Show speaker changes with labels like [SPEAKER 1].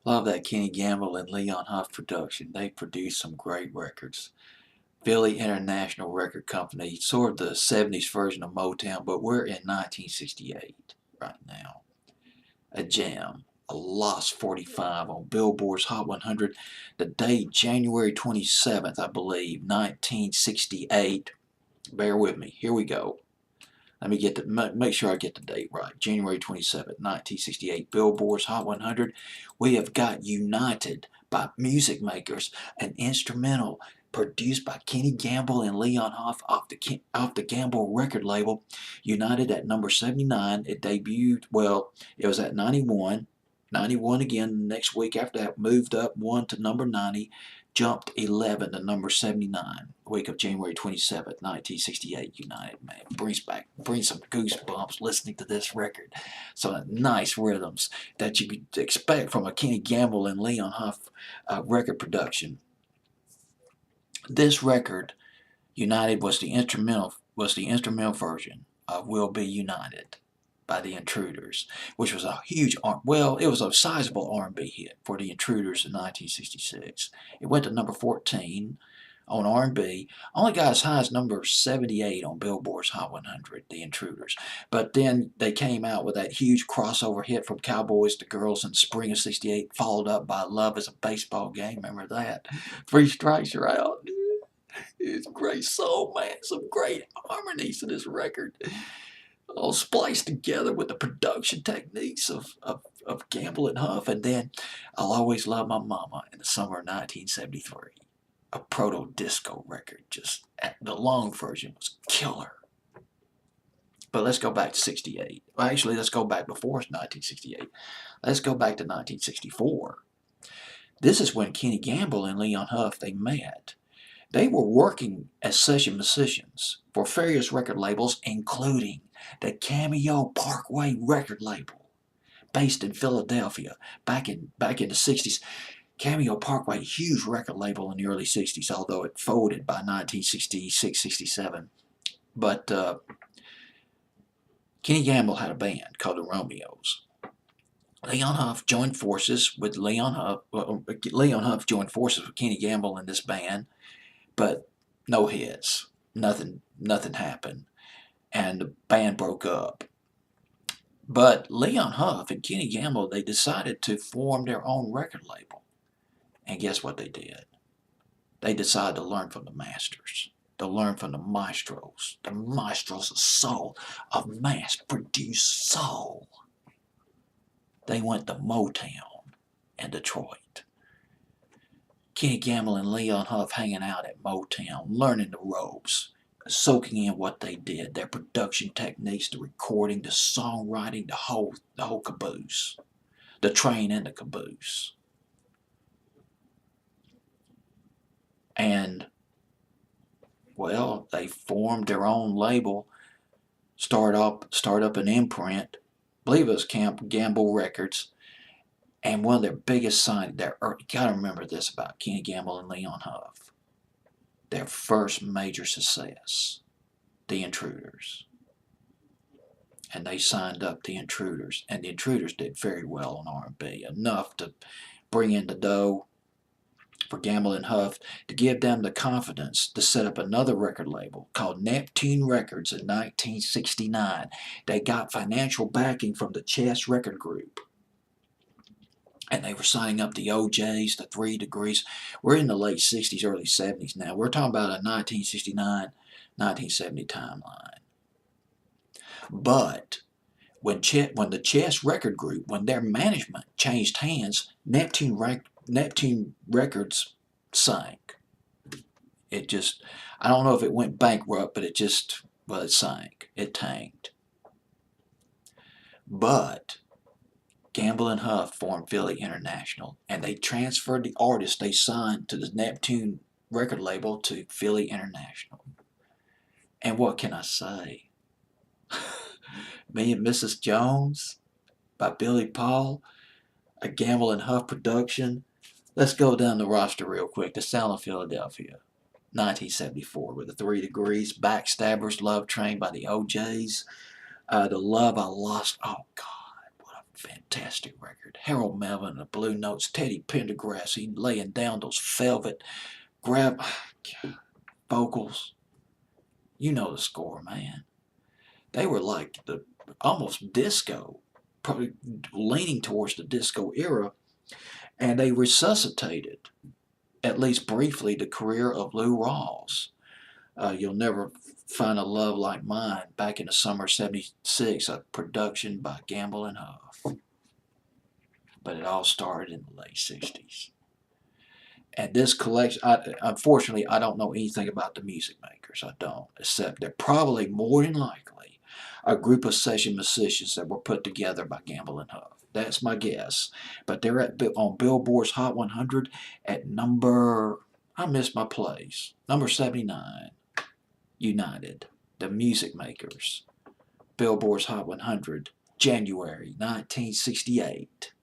[SPEAKER 1] Love that Kenny Gamble and Leon Huff production. They produced some great records. Philly International Record Company, sort of the 70s version of Motown, but we're in 1968 right now. A jam, a lost 45 on Billboard's Hot 100. The date, January 27th, I believe, 1968. Bear with me. Here we go. Let me make sure I get the date right. January 27th, 1968. Billboard's Hot 100. We have got United by Music Makers, an instrumental produced by Kenny Gamble and Leon Huff off the Gamble record label. United at number 79. It debuted, well, it was at 91. 91 again next week after that, moved up one to number 90, jumped 11 to number 79, week of January 27th, 1968. United, man, brings some goosebumps listening to this record. Some nice rhythms that you could expect from a Kenny Gamble and Leon Huff record production. This record, United, was the instrumental version of "We'll Be United" by the Intruders, which was a huge, well, it was a sizable R&B hit for the Intruders in 1966. It went to number 14 on R&B, only got as high as number 78 on Billboard's Hot 100, the Intruders. But then they came out with that huge crossover hit from Cowboys to Girls in the spring of 68, followed up by Love is a Baseball Game. Remember that? Three Strikes You're Out. It's a great song, man. Some great harmonies in this record, all spliced together with the production techniques of Gamble and Huff. And then I'll Always Love My Mama in the summer of 1973. A proto-disco record. Just the long version was killer. But let's go back to 68. Well, actually, let's go back before 1968. Let's go back to 1964. This is when Kenny Gamble and Leon Huff, they met. They were working as session musicians for various record labels, including the Cameo Parkway record label, based in Philadelphia back in the 60s. Cameo Parkway, huge record label in the early 60s, although it folded by 1966-67. But Kenny Gamble had a band called the Romeos. Leon Huff joined forces with Leon Huff joined forces with Kenny Gamble in this band, but no hits. Nothing happened, and the band broke up. But Leon Huff and Kenny Gamble, they decided to form their own record label. And guess what they did? They decided to learn from the masters, to learn from the maestros of soul, of mass-produced soul. They went to Motown in Detroit. Kenny Gamble and Leon Huff hanging out at Motown, learning the ropes, soaking in what they did, their production techniques, the recording, the songwriting, the whole caboose, the train in the caboose. And, well, they formed their own label, start up an imprint, I believe it was Camp Gamble Records, and one of their biggest signings, you gotta remember this about Kenny Gamble and Leon Huff, their first major success, the Intruders. And they signed up the Intruders, and the Intruders did very well on R&B, enough to bring in the dough for Gamble and Huff to give them the confidence to set up another record label called Neptune Records in 1969. They got financial backing from the Chess Record Group. And they were signing up the OJs, the 3 Degrees. We're in the late 60s, early 70s now. We're talking about a 1969, 1970 timeline. But when the Chess Record Group, when their management changed hands, Neptune Records sank. It just, I don't know if it went bankrupt, but it sank. It tanked. But Gamble and Huff formed Philly International, and they transferred the artists they signed to the Neptune record label to Philly International. And what can I say? Me and Mrs. Jones by Billy Paul, a Gamble and Huff production. Let's go down the roster real quick. The Sound of Philadelphia, 1974, with the 3 Degrees, Backstabbers, Love Train by the OJs, The Love I Lost. Oh God, what a fantastic record. Harold Melvin and the Blue Notes, Teddy Pendergrass, he laying down those velvet grab vocals. You know the score, man. They were like the almost disco, probably leaning towards the disco era, and they resuscitated, at least briefly, the career of Lou Rawls. You'll Never Find a Love Like Mine, back in the summer of '76, a production by Gamble and Huff. But it all started in the late '60s. And this collection, unfortunately, I don't know anything about the music makers. I don't, except they're probably more than likely a group of session musicians that were put together by Gamble and Huff. That's my guess. But they're on Billboard's Hot 100 at number, I missed my place, number 79. United, the music makers. Billboard's Hot 100, January 1968.